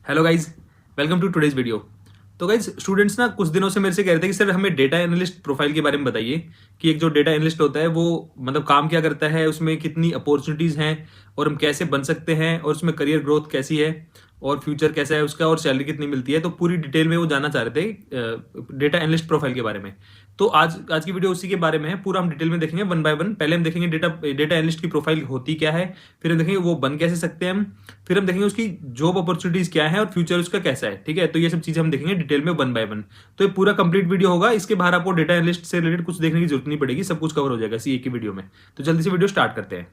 Hello guys, welcome to today's video. तो guys, students ना कुछ दिनों से मेरे से कह रहे थे कि सर हमें डेटा एनालिस्ट प्रोफाइल के बारे में बताइए कि एक जो डेटा एनालिस्ट होता है वो मतलब काम क्या करता है, उसमें कितनी अपॉर्चुनिटीज़ हैं और हम कैसे बन सकते हैं और उसमें करियर ग्रोथ कैसी है और फ्यूचर कैसा है उसका और सैलरी कितनी मिलती है। तो पूरी डिटेल में वो जानना चाह रहे थे डेटा एनालिस्ट प्रोफाइल के बारे में। तो आज की वीडियो उसी के बारे में है। पूरा हम डिटेल में देखेंगे वन बाय वन। पहले हम देखेंगे डेटा एनालिस्ट की प्रोफाइल होती क्या है, फिर हम देखेंगे वो बन कैसे सकते हैं हम, फिर हम देखेंगे उसकी जॉब अपॉर्चुनिटीज क्या है और फ्यूचर उसका कैसा है। ठीक है, तो ये सब चीजें हम देखेंगे डिटेल में वन बाय वन। तो ये पूरा कंप्लीट वीडियो होगा, इसके बाहर आपको डेटा एनालिस्ट से रिलेटेड कुछ देखने की जरूरत नहीं पड़ेगी, सब कुछ कवर हो जाएगा इसी एक ही वीडियो में। तो जल्दी से वीडियो स्टार्ट करते हैं।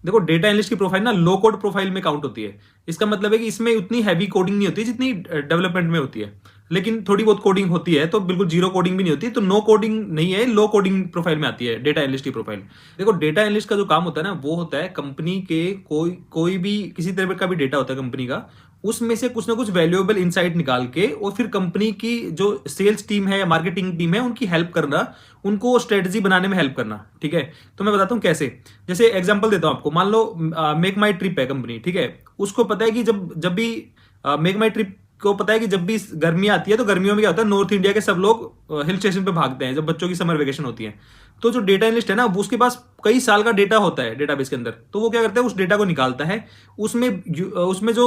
देखो, डेटा एनालिस्ट की प्रोफाइल ना लो कोड प्रोफाइल में काउंट होती है। इसका मतलब है कि इसमें उतनी हैवी कोडिंग नहीं होती जितनी डेवलपमेंट में होती है, लेकिन थोड़ी बहुत कोडिंग होती है। तो बिल्कुल जीरो कोडिंग भी नहीं होती, तो नो कोडिंग नहीं है, लो कोडिंग प्रोफाइल में आती है डेटा एनालिस्ट की प्रोफाइल। देखो, डेटा एनालिस्ट का जो काम होता है ना वो होता है कंपनी के कोई भी किसी तरह का भी डेटा होता है कंपनी का, उसमें से कुछ ना कुछ वैल्यूएबल इंसाइट निकाल के और फिर कंपनी की जो सेल्स टीम है या मार्केटिंग टीम है उनकी हेल्प करना, उनको स्ट्रेटजी बनाने में हेल्प करना। ठीक है, तो मैं बताता हूँ कैसे। जैसे एग्जांपल देता हूँ आपको। मान लो मेक माई ट्रिप है कंपनी, ठीक है। उसको पता है कि जब जब भी मेक माई ट्रिप को पता है कि जब भी गर्मी आती है तो गर्मियों में क्या होता है, नॉर्थ इंडिया के सब लोग हिल स्टेशन पे भागते हैं जब बच्चों की समर वेकेशन होती है। तो जो डेटा एनालिस्ट है ना वो उसके पास कई साल का डेटा होता है डेटाबेस के अंदर। तो वो क्या करता है, उस डेटा को निकालता है। उसमें जो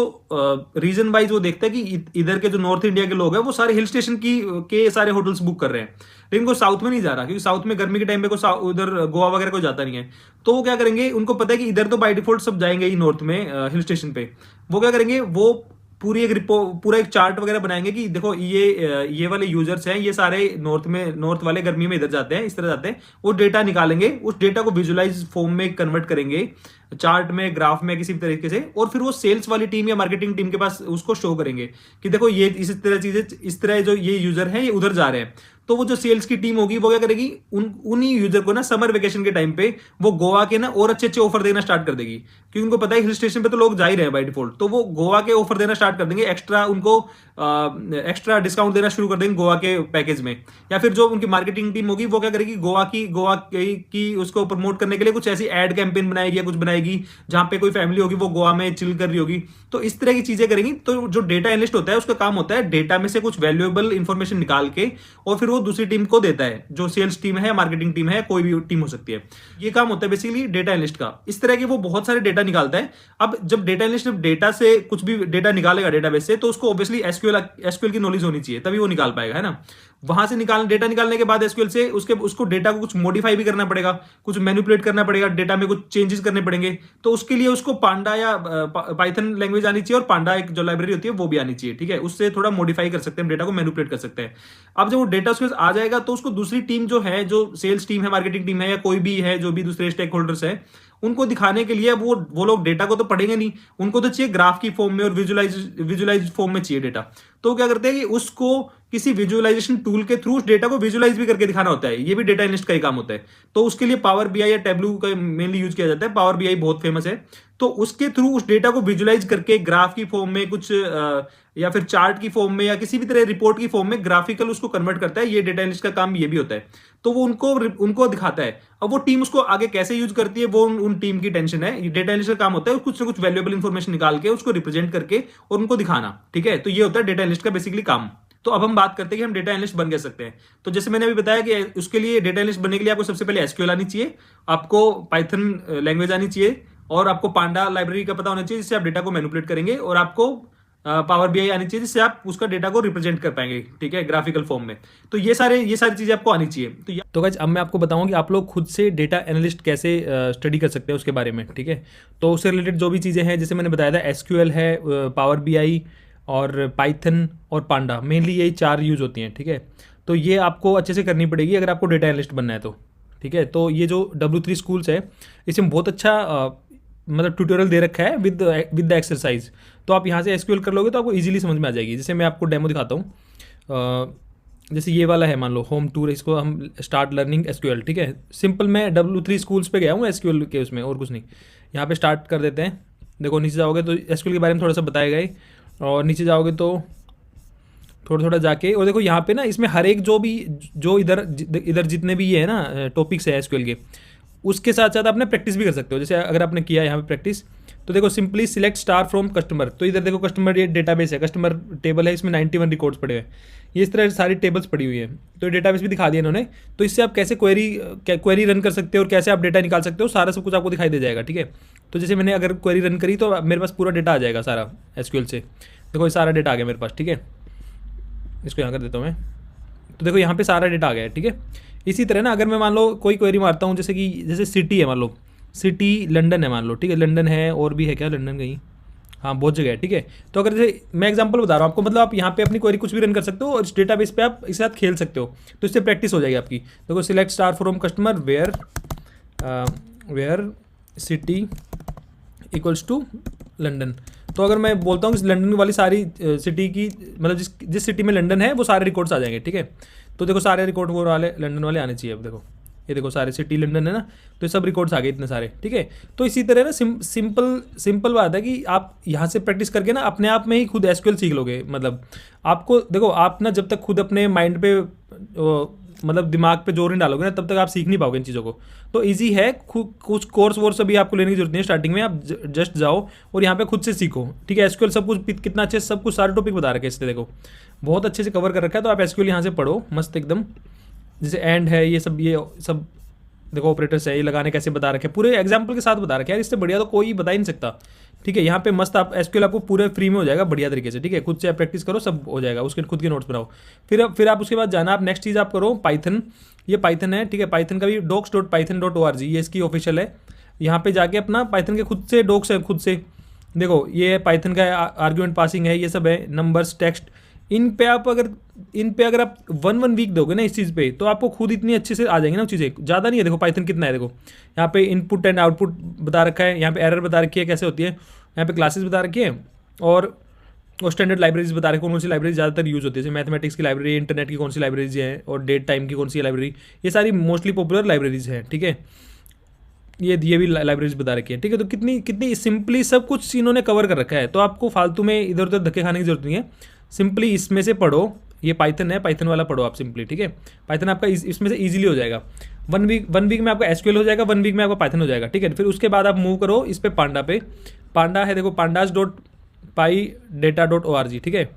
रीजन वाइज वो देखता है कि इधर के जो नॉर्थ इंडिया के लोग हैं वो सारे हिल स्टेशन के सारे होटल्स बुक कर रहे हैं, लेकिन को साउथ में नहीं जा रहा, क्योंकि साउथ में गर्मी के टाइम पे को उधर गोवा वगैरह को जाता नहीं है। तो वो क्या करेंगे, उनको पता है कि इधर तो बाय डिफॉल्ट सब जाएंगे ही नॉर्थ में हिल स्टेशन पे। वो क्या करेंगे, वो पूरा एक चार्ट वगैरह बनाएंगे कि देखो ये वाले यूजर्स हैं, ये सारे नॉर्थ वाले गर्मी में इधर जाते हैं, इस तरह जाते हैं। वो डेटा निकालेंगे, उस डेटा को विजुअलाइज फॉर्म में कन्वर्ट करेंगे, चार्ट में, ग्राफ में, किसी भी तरीके से, और फिर वो सेल्स वाली टीम या मार्केटिंग टीम के पास उसको शो करेंगे कि देखो ये इस तरह चीजें, इस तरह जो ये यूजर हैं ये उधर जा रहे हैं। तो वो जो सेल्स की टीम होगी वो क्या करेगी, उन्हीं यूजर को ना समर वेकेशन के टाइम पे वो गोवा के ना और अच्छे अच्छे ऑफर देना स्टार्ट कर देगी, क्योंकि उनको पता है हिल स्टेशन पे तो लोग जा ही रहे हैं बाय डिफॉल्ट। तो वो गोवा के ऑफर देना स्टार्ट कर देंगे, एक्स्ट्रा उनको एक्स्ट्रा डिस्काउंट देना शुरू कर देंगे गोवा के पैकेज में। या फिर जो उनकी मार्केटिंग टीम होगी वो क्या करेगी, गोवा की उसको प्रमोट करने के लिए कुछ ऐसी एड कैंपेन बनाएगी या कुछ बनाएगी जहां पे कोई फैमिली होगी वो गोवा में चिल कर रही होगी। तो इस तरह की चीजें करेंगी। तो जो डेटा एनालिस्ट होता है उसका काम होता है डेटा में से कुछ वैल्यूएबल इंफॉर्मेशन निकाल के और फिर वो दूसरी टीम को देता है, जो सेल्स टीम है, मार्केटिंग टीम है, कोई भी टीम हो सकती है। ये काम होता है बेसिकली डेटा एनालिस्ट का। इस तरह के वो बहुत सारे डेटा निकालता है। अब जब डेटा एनालिस्ट डेटा से कुछ भी डेटा निकालेगा डेटाबेस से, तो उसको ऑब्वियसली एसक्यूएल की नॉलेज होनी चाहिए, तभी वो निकाल पाएगा, है ना। वहां से डेटा निकालने के बाद एसक्यूएल से उसको डेटा को कुछ मॉडिफाई भी करना पड़ेगा, कुछ मैनिपुलेट करना पड़ेगा, डेटा में कुछ चेंजेस करने पड़ेंगे। तो उसके लिए उसको पांडा या पाइथन लैंग्वेज आनी चाहिए, और पांडा एक जो लाइब्रेरी होती है वो भी आनी चाहिए। ठीक है, उससे थोड़ा मॉडिफाई कर सकते हैं, डेटा को मैनिपुलेट कर सकते हैं। अब जब वो डेटा उसके आ जाएगा तो उसको दूसरी टीम जो है, जो सेल्स टीम है, मार्केटिंग टीम है, या कोई भी है जो भी दूसरे स्टेक होल्डर्स है, उनको दिखाने के लिए वो लोग डेटा को तो पढ़ेंगे नहीं, उनको तो चाहिए ग्राफ की फॉर्म में और विजुअलाइज फॉर्म में चाहिए डेटा। तो क्या करते हैं कि उसको किसी विजुअलाइजेशन टूल के थ्रू उस डेटा को विजुअलाइज भी करके दिखाना होता है। ये भी डेटा एनालिस्ट का ही काम होता है। तो उसके लिए पावर बीआई या टैबलू का मेनली यूज किया जाता है। पावर बीआई बहुत फेमस है। तो उसके थ्रू उस डेटा को विजुअलाइज करके ग्राफ की फॉर्म में कुछ या फिर चार्ट की फॉर्म में या किसी भी तरह रिपोर्ट की फॉर्म में ग्राफिकल उसको कन्वर्ट करता है। ये डेटा एनालिस्ट का काम ये भी होता है। तो वो उनको दिखाता है। अब वो टीम उसको आगे कैसे यूज करती है वो उन टीम की टेंशन है। डेटा एनालिस्ट का काम होता है कुछ ना कुछ वैल्यूएबल इंफॉर्मेशन निकाल के उसको रिप्रेजेंट करके और उनको दिखाना। ठीक है, तो ये होता है डेटा एनालिस्ट का बेसिकली काम। तो अब हम बात करते हैं कि हम डेटा एनालिस्ट बन कैसे सकते हैं। तो जैसे मैंने अभी बताया कि उसके लिए डेटा एनालिस्ट बनने के लिए आपको सबसे पहले एसक्यूएल आनी चाहिए, आपको पाइथन लैंग्वेज आनी चाहिए, और आपको पांडा लाइब्रेरी का पता होना चाहिए जिससे आप डेटा को मैनिपुलेट करेंगे, और आपको पावर बीआई आनी चाहिए जिससे आप उसका डेटा को रिप्रेजेंट कर पाएंगे। ठीक है, ग्राफिकल फॉर्म में। तो ये सारी चीजें आपको आनी चाहिए। तो गाइस, अब मैं आपको बताऊं कि आप लोग खुद से डेटा एनालिस्ट कैसे स्टडी कर सकते हैं उसके बारे में। ठीक है, तो उससे रिलेटेड जो भी चीज़ें हैं, जैसे मैंने बताया था, एसक्यूएल है, पावर बीआई और पाइथन और पांडा, मेनली यही 4 यूज होती हैं। ठीक है, तो ये आपको अच्छे से करनी पड़ेगी अगर आपको डेटा एनालिस्ट बनना है तो। ठीक है, तो ये जो W3 स्कूल्स है इसमें बहुत अच्छा मतलब ट्यूटोरियल दे रखा है विद द एक्सरसाइज। तो आप यहाँ से एसक्यूएल कर लोगे तो आपको इजीली समझ में आ जाएगी। जैसे मैं आपको डेमो दिखाता हूँ। जैसे ये वाला है, मान लो होम टूर, इसको हम स्टार्ट लर्निंग एसक्यूएल। ठीक है, सिंपल मैं W3 स्कूल्स पे गया हूँ एसक्यूएल के उसमें, और कुछ नहीं। यहाँ पे स्टार्ट कर देते हैं। देखो, नीचे जाओगे तो एसक्यूएल के बारे में थोड़ा सा बताएगा ही, और नीचे जाओगे तो थोड़ा थोड़ा जाके, और देखो यहाँ पे ना इसमें हर एक जो इधर जितने भी ये है ना टॉपिक्स है एसक्यूएल के, उसके साथ साथ आपने प्रैक्टिस भी कर सकते हो। जैसे अगर आपने किया यहाँ पे प्रैक्टिस, तो देखो simply select star from customer, तो इधर देखो कस्टमर ये डेटाबेस है, कस्टमर टेबल है, इसमें 91 रिकॉर्ड्स पड़े हुए हैं, ये इस तरह सारी टेबल्स पड़ी हुई है। तो डेटाबेस भी दिखा दिया इन्होंने। तो इससे आप कैसे क्वेरी रन कर सकते हो और कैसे आप डेटा निकाल सकते हो, सारा सब कुछ आपको दिखाई दे जाएगा, ठीक है। तो जैसे मैंने अगर क्वेरी रन करी तो मेरे पास पूरा डेटा आ जाएगा सारा एसक्यूएल से। देखो ये सारा डेटा आ गया मेरे पास, ठीक है। इसको यहाँ कर देता हूँ मैं। तो देखो यहाँ पे सारा डेटा आ गया है, ठीक है। इसी तरह ना अगर मैं मान लो कोई क्वेरी मारता हूँ, जैसे सिटी है, मान लो सिटी लंदन है, मान लो, ठीक है, लंदन है और भी है क्या लंदन कहीं, हाँ बहुत जगह है, ठीक है। तो अगर जैसे मैं एग्जांपल बता रहा हूँ आपको, मतलब आप यहाँ पे अपनी क्वेरी कुछ भी रन कर सकते हो और इस डेटाबेस पे आप इसके साथ खेल सकते हो, तो इससे प्रैक्टिस हो जाएगी आपकी। देखो select star from customer where city equals to London. तो अगर मैं बोलता हूँ कि लंदन वाली सारी सिटी की, मतलब जिस सिटी में लंदन है वो सारे रिकॉर्ड्स आ जाएंगे, ठीक है। तो देखो सारे रिकॉर्ड वो वाले लंदन वाले आने चाहिए। अब देखो ये देखो सारे सिटी लंदन है ना, तो ये सब रिकॉर्ड्स आ गए इतने सारे, ठीक है। तो इसी तरह ना सिंपल बात है कि आप यहाँ से प्रैक्टिस करके ना अपने आप में ही खुद एसक्यूएल सीख लोगे। मतलब आपको देखो, आप ना जब तक खुद अपने माइंड पे मतलब दिमाग पे जोर नहीं डालोगे ना, तब तक आप सीख नहीं पाओगे इन चीज़ों को। तो ईजी है, कुछ कोर्स वोर्स अभी आपको लेने की जरूरत नहीं है स्टार्टिंग में, आप जस्ट जाओ और यहाँ पे खुद से सीखो, ठीक है। एसक्यूएल सब कुछ कितना अच्छे, सब कुछ सारे टॉपिक बता रखे हैं इससे, देखो बहुत अच्छे से कवर कर रखा है। तो आप एसक्यूएल यहाँ से पढ़ो मस्त एकदम, जैसे एंड है, ये सब देखो ऑपरेटर्स है, ये लगाने कैसे बता रखे हैं, पूरे एग्जाम्पल के साथ बता रखे हैं यार, इससे बढ़िया तो कोई बता ही नहीं सकता, ठीक है। यहाँ पे मस्त आप एसक्यूएल आपको पूरे फ्री में हो जाएगा बढ़िया तरीके से, ठीक है। खुद से आप प्रैक्टिस करो, सब हो जाएगा, उसके खुद के नोट्स बनाओ। फिर आप उसके बाद जाना, आप नेक्स्ट चीज़ आप करो पाइथन, ये पाइथन है, ठीक है। पाइथन का भी docs.python.org ये इसकी ऑफिशियल है। यहाँ पे जाके अपना पाइथन के खुद से डॉक्स है, खुद से देखो ये पाइथन का आर्ग्यूमेंट पासिंग है, ये सब है, नंबर्स, टेक्स्ट, इन पे अगर आप वन वीक दोगे ना इस चीज़ पे, तो आपको खुद इतनी अच्छे से आ जाएंगी ना चीज़ें। ज़्यादा नहीं है, देखो पाइथन कितना है, देखो यहाँ पे इनपुट एंड आउटपुट बता रखा है, यहाँ पे एरर बता रखी है कैसे होती है, यहाँ पे क्लासेस बता रखी है, और स्टैंडर्ड लाइब्रेरीज बता रहे कौन सी लाइब्रेरी ज़्यादातर यूज़ होती है, जैसे मैथमेटिक्स की लाइब्रेरी, इंटरनेट की कौन सी लाइब्रेरीज हैं, और डेट टाइम की कौन सी लाइब्रेरी, ये सारी मोस्टली पॉपुलर लाइब्रेरीज हैं, ठीक है। ये भी लाइब्रेरीज बता रखी है, ठीक है। तो कितनी सिंपली सब कुछ इन्होंने कवर कर रखा है, तो आपको फालतू में इधर उधर धक्के खाने की जरूरत नहीं है। सिंपली इसमें से पढ़ो, ये पाइथन है, पाइथन वाला पढ़ो आप सिंपली, ठीक है। पाइथन आपका इसमें से इजीली हो जाएगा। वन वीक में आपका एसक्यूएल हो जाएगा, 1 वीक में आपका पाइथन हो जाएगा, ठीक है। फिर उसके बाद आप मूव करो इस पे पांडा पे, पांडा है देखो pandas.pydata.org, ठीक है।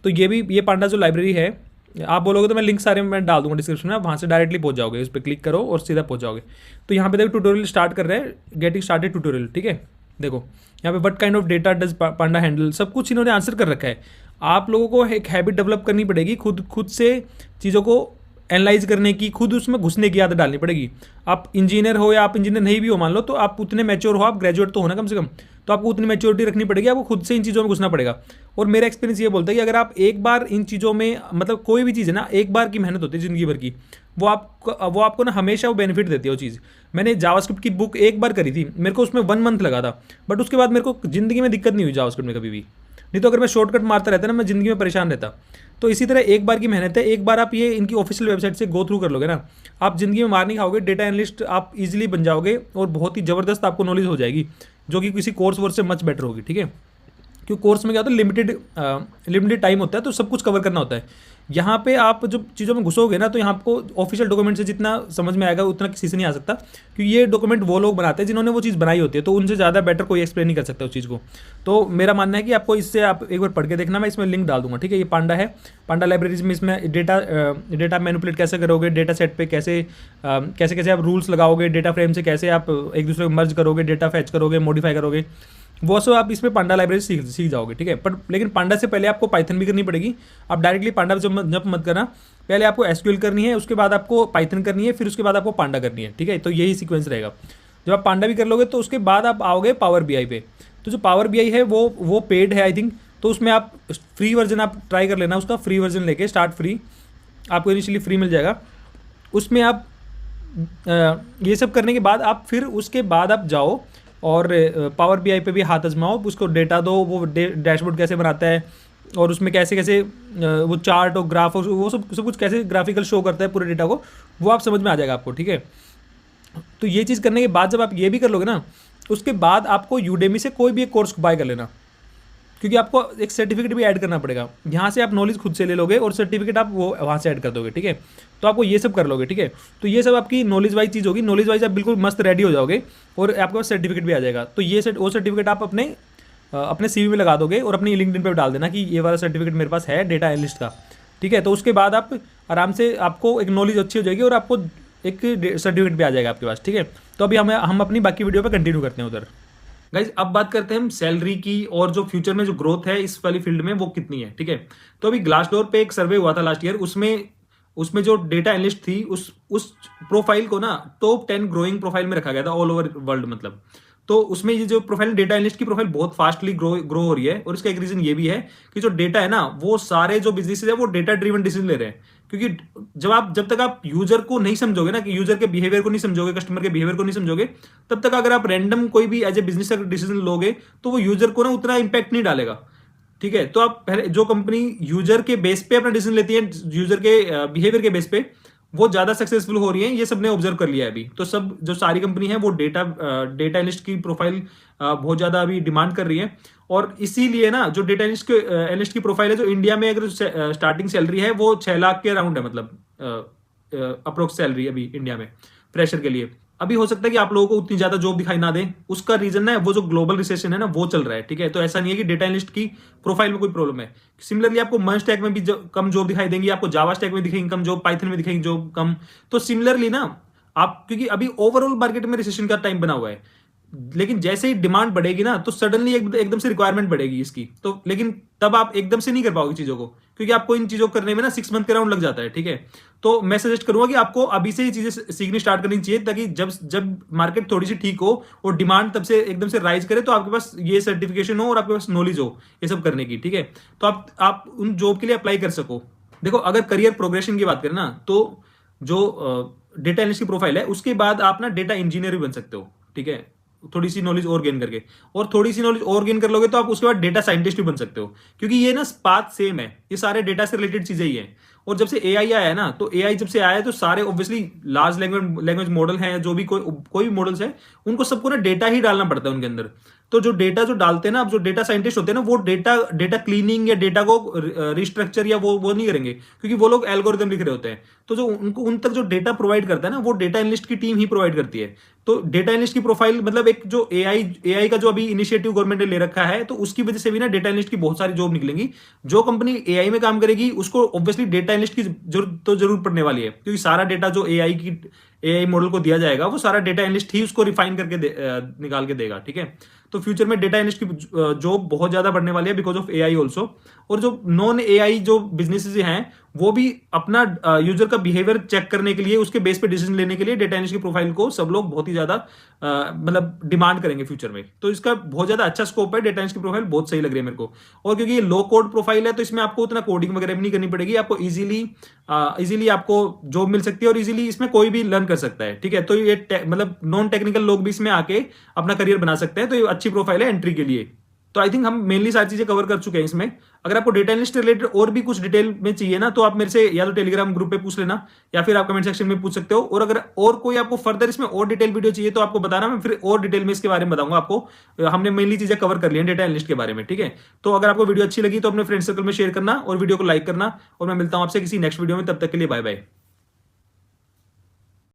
तो ये पांडा जो लाइब्रेरी है, आप बोलोगे तो मैं लिंक सारे मैं डाल दूंगा डिस्क्रिप्शन में, आप वहाँ से डायरेक्टली पहुँच जाओगे, उस पर क्लिक करो और सीधा पहुँच जाओगे। तो यहाँ पे देखो ट्यूटोरियल स्टार्ट कर रहे हैं, गेटिंग स्टार्टेड ट्यूटोरियल, ठीक है। देखो यहाँ पे what kind of data does Panda handle, सब कुछ इन्होंने आंसर कर रखा है। आप लोगों को एक हैबिट डेवलप करनी पड़ेगी, खुद से चीज़ों को एनालाइज करने की, खुद उसमें घुसने की आदत डालनी पड़ेगी। आप इंजीनियर हो या आप इंजीनियर नहीं भी हो मान लो, तो आप उतने मैच्योर हो, आप ग्रेजुएट तो हो ना कम से कम, तो आपको उतनी मैच्योरिटी रखनी पड़ेगी, आपको खुद से इन चीज़ों में घुसना पड़ेगा। और मेरा एक्सपीरियंस ये बोलता है कि अगर आप एक बार इन चीज़ों में, मतलब कोई भी चीज़ है ना, एक बार की मेहनत होती है ज़िंदगी भर की, वो आपको ना हमेशा वो बेनिफिट देती है वो चीज़। मैंने जावास्क्रिप्ट की बुक एक बार करी थी, मेरे को उसमें 1 मंथ लगा था, बट उसके बाद मेरे को ज़िंदगी में दिक्कत नहीं हुई जावास्क्रिप्ट में कभी भी। नहीं तो अगर मैं शॉर्टकट मारता रहता ना, मैं ज़िंदगी में परेशान रहता। तो इसी तरह एक बार की मेहनत है, एक बार आप ये इनकी ऑफिशियल वेबसाइट से गो थ्रू कर लोगे ना, आप ज़िंदगी में मार नहीं खाओगे, डेटा एनालिस्ट आप इजीली बन जाओगे और बहुत ही ज़बरदस्त आपको नॉलेज हो जाएगी, जो कि किसी कोर्स वोर्स से मच बेटर होगी, ठीक है। क्योंकि कोर्स में क्या होता है, लिमिटेड टाइम होता है, तो सब कुछ कवर करना होता है। यहाँ पे आप जो चीज़ों में घुसोगे ना, तो यहाँ आपको ऑफिशियल डॉक्यूमेंट से जितना समझ में आएगा उतना किसी से नहीं आ सकता, क्योंकि ये डॉक्यूमेंट वो लोग बनाते हैं जिन्होंने वो चीज़ बनाई होती है, तो उनसे ज़्यादा बेटर कोई एक्सप्लेन नहीं कर सकता उस चीज़ को। तो मेरा मानना है कि आपको इससे आप एक बार पढ़ के देखना, मैं इसमें लिंक डाल दूंगा, ठीक है। ये पांडा है, पांडा लाइब्रेरीज में इसमें डेटा मैनिपुलेट कैसे करोगे, डेटा सेट पे कैसे आप रूल्स लगाओगे, डेटा फ्रेम से कैसे आप एक दूसरे को मर्ज करोगे, डेटा फैच करोगे, मॉडिफाई करोगे, वो सब आप इसमें पांडा लाइब्रेरी सीख जाओगे, ठीक है। पर लेकिन पांडा से पहले आपको पाइथन भी करनी पड़ेगी। आप डायरेक्टली पांडा जब मत करना, पहले आपको एसक्यूएल करनी है, उसके बाद आपको पाइथन करनी है, फिर उसके बाद आपको पांडा करनी है, ठीक है। तो यही सीक्वेंस रहेगा। जब आप पांडा भी कर लोगे तो उसके बाद आप आओगे पावर बीआई पे। तो जो पावर बीआई है वो पेड है आई थिंक, तो उसमें आप फ्री वर्जन आप ट्राई कर लेना, उसका फ्री वर्जन लेके स्टार्ट फ्री, आपको इनिशियली फ्री मिल जाएगा। उसमें आप ये सब करने के बाद आप फिर उसके बाद आप जाओ और पावर बीआई पे भी हाथ आजमाओ, उसको डेटा दो, वो डैशबोर्ड कैसे बनाता है और उसमें कैसे वो चार्ट और ग्राफ और वो सब कुछ कैसे ग्राफिकल शो करता है पूरे डेटा को, वो आप समझ में आ जाएगा आपको, ठीक है। तो ये चीज़ करने के बाद जब आप ये भी कर लोगे ना, उसके बाद आपको यूडेमी से कोई भी एक कोर्स बाय कर लेना, क्योंकि आपको एक सर्टिफिकेट भी ऐड करना पड़ेगा। यहाँ से आप नॉलेज खुद से ले लोगे और सर्टिफिकेट आप वो वहाँ से ऐड कर दोगे, ठीक है। तो आपको ये सब कर लोगे, ठीक है। तो ये सब आपकी नॉलेज वाइज चीज़ होगी। नॉलेज वाइज आप बिल्कुल मस्त रेडी हो जाओगे और आपके पास सर्टिफिकेट भी आ जाएगा। तो ये वो सर्टिफिकेट आप अपने CV में लगा दोगे और अपनी लिंक्डइन पे डाल देना कि ये वाला सर्टिफिकेट मेरे पास है डेटा एनालिस्ट का, ठीक है। तो उसके बाद आप आराम से, आपको एक नॉलेज अच्छी हो जाएगी और आपको एक सर्टिफिकेट भी आ जाएगा आपके पास, ठीक है। तो अभी हम अपनी बाकी वीडियो पे कंटिन्यू करते हैं उधर। गाइज अब बात करते हैं हम सैलरी की और जो फ्यूचर में जो ग्रोथ है इस वाली फील्ड में वो कितनी है, ठीक है। तो अभी ग्लासडोर पे एक सर्वे हुआ था लास्ट ईयर, उसमें जो डेटा एनालिस्ट थी उस प्रोफाइल को ना टॉप 10 ग्रोइंग प्रोफाइल में रखा गया था ऑल ओवर वर्ल्ड, मतलब। तो उसमें ये जो प्रोफाइल डेटा एनालिस्ट की प्रोफाइल बहुत फास्टली ग्रो हो रही है। और इसका एक रीजन ये भी है कि जो डेटा है ना, वो सारे जो बिजनेसेस है वो डेटा ड्रिवन डिसीजन ले रहे हैं। क्योंकि जब तक आप यूजर को नहीं समझोगे ना, कि यूजर के बिहेवियर को नहीं समझोगे, कस्टमर के बिहेवियर को नहीं समझोगे, तब तक अगर आप रैंडम कोई भी एज ए बिजनेस डिसीजन लोगे तो वो यूजर को ना उतना इंपैक्ट नहीं डालेगा, ठीक है। तो आप पहले जो कंपनी यूजर के बेस पे अपना डिसीजन लेती है, यूजर के बिहेवियर के बेस पे, वो ज्यादा सक्सेसफुल हो रही है। ये सबने ऑब्जर्व कर लिया है अभी। तो सब जो सारी कंपनी है वो डेटा एनालिस्ट की प्रोफाइल बहुत ज्यादा अभी डिमांड कर रही है। और इसीलिए ना जो डेटा एनालिस्ट की प्रोफाइल है, जो इंडिया में अगर स्टार्टिंग सैलरी है वो 6 लाख के अराउंड है, मतलब अप्रोक्स सैलरी अभी इंडिया में फ्रेशर के लिए। अभी हो सकता है कि आप लोगों को उतनी ज्यादा जॉब दिखाई ना दे। उसका रीजन है वो जो ग्लोबल रिसेशन है ना, वो चल रहा है, ठीक है। तो ऐसा नहीं है कि डेटा एनालिस्ट की प्रोफाइल में कोई प्रॉब्लम है। सिमिलरली आपको मर्ज टैग में भी कम जॉब दिखाई देंगी, आपको जावा स्टैक में दिखेंगी कम जॉब, पाइथन में दिखेंगी जॉब कम। तो सिमिलरली ना आप, क्योंकि अभी ओवरऑल मार्केट में रिसेशन का टाइम बना हुआ है, लेकिन जैसे ही डिमांड बढ़ेगी ना तो सडनली एकदम से रिक्वायरमेंट बढ़ेगी इसकी। तो लेकिन तब आप एकदम से नहीं कर पाओगे चीजों को, क्योंकि आपको इन चीजों को करने में ना 6 मंथ के राउंड लग जाता है, ठीक है। तो मैं सजेस्ट करूंगा कि आपको अभी से ये चीजें सीखनी स्टार्ट करनी चाहिए, ताकि जब मार्केट थोड़ी सी ठीक हो और डिमांड तब से एकदम से राइज करे तो आपके पास ये सर्टिफिकेशन हो और आपके पास नॉलेज हो ये सब करने की, ठीक है। तो आप उन जॉब के लिए अप्लाई कर सको। देखो, अगर करियर प्रोग्रेशन की बात करें ना, तो जो डेटा एनालिस्ट की प्रोफाइल है उसके बाद आप ना डेटा इंजीनियर भी बन सकते हो, ठीक है। थोड़ी सी नॉलेज और गेन करके, और थोड़ी सी नॉलेज और गेन कर लोगे तो आप उसके बाद डेटा साइंटिस्ट भी बन सकते हो, क्योंकि ये ना पाथ सेम है, ये सारे डेटा से रिलेटेड चीजें ही हैं। और जब से एआई आया है ना, तो एआई जब से आया है तो सारे ऑब्वियसली लार्ज लैंग्वेज मॉडल हैं, जो भी कोई भी मॉडल्स है, उनको सबको ना डेटा ही डालना पड़ता है उनके अंदर। तो जो डेटा जो डालते हैं ना, अब जो डेटा साइंटिस्ट होते हैं ना, वो डेटा क्लीनिंग या डेटा को रिस्ट्रक्चर या वो नहीं करेंगे, क्योंकि वो लोग एल्गोरिदम लिख रहे होते हैं। तो जो उन तक जो डेटा प्रोवाइड करता है ना, वो डेटा एनालिस्ट की टीम ही प्रोवाइड करती है। तो डेटा एनालिस्ट की प्रोफाइल, मतलब एक जो एआई का जो अभी इनिशिएटिव गवर्नमेंट ने ले रखा है, तो उसकी वजह से भी ना डेटा एनालिस्ट की बहुत सारी जॉब निकलेंगी। जो कंपनी एआई में काम करेगी उसको ऑब्वियसली डेटा एनालिस्ट की जरूरत तो जरूर पड़ने वाली है, क्योंकि सारा डेटा जो एआई मॉडल को दिया जाएगा वो सारा डेटा एनालिस्ट ही उसको रिफाइन करके निकाल के देगा, ठीक है। तो फ्यूचर में डेटा एनालिस्ट की जॉब बहुत ज्यादा बढ़ने वाली है बिकॉज ऑफ एआई ऑल्सो। और जो नॉन एआई जो बिजनेसेस हैं, वो भी अपना यूजर का बिहेवियर चेक करने के लिए, उसके बेस पे डिसीजन लेने के लिए डेटा एनालिस्ट की प्रोफाइल को सब लोग बहुत ही ज्यादा मतलब डिमांड करेंगे फ्यूचर में। तो इसका बहुत ज्यादा अच्छा स्कोप है। डेटा एनालिस्ट की प्रोफाइल बहुत सही लग रही है मेरे को। और क्योंकि ये लो कोड प्रोफाइल है, तो इसमें आपको उतना कोडिंग वगैरह भी नहीं करनी पड़ेगी, आपको इजीली आपको जॉब मिल सकती है, और इजीली इसमें कोई भी लर्न कर सकता है, ठीक है। तो ये मतलब नॉन टेक्निकल लोग भी इसमें आके अपना करियर बना सकते हैं। तो ये अच्छी प्रोफाइल है एंट्री के लिए। तो आई थिंक हम मेनली सारी चीजें कवर कर चुके हैं इसमें। अगर आपको डेटा एनालिस्ट रिलेटेड और भी कुछ डिटेल में चाहिए ना, तो आप मेरे से या तो टेलीग्राम ग्रुप पे पूछ लेना, या फिर आप कमेंट सेक्शन में पूछ सकते हो। और अगर और कोई आपको फर्दर इसमें और डिटेल वीडियो चाहिए तो आपको बताना, मैं फिर और डिटेल में इसके बारे में बताऊंगा आपको। हमने मेनली चीजें कवर कर ली हैं डेटा एनालिस्ट के बारे में, ठीक है। तो अगर आपको वीडियो अच्छी लगी तो अपने फ्रेंड सर्कल में शेयर करना और वीडियो को लाइक करना, और मैं मिलता हूं आपसे किसी नेक्स्ट वीडियो में। तब तक के लिए बाय बाय।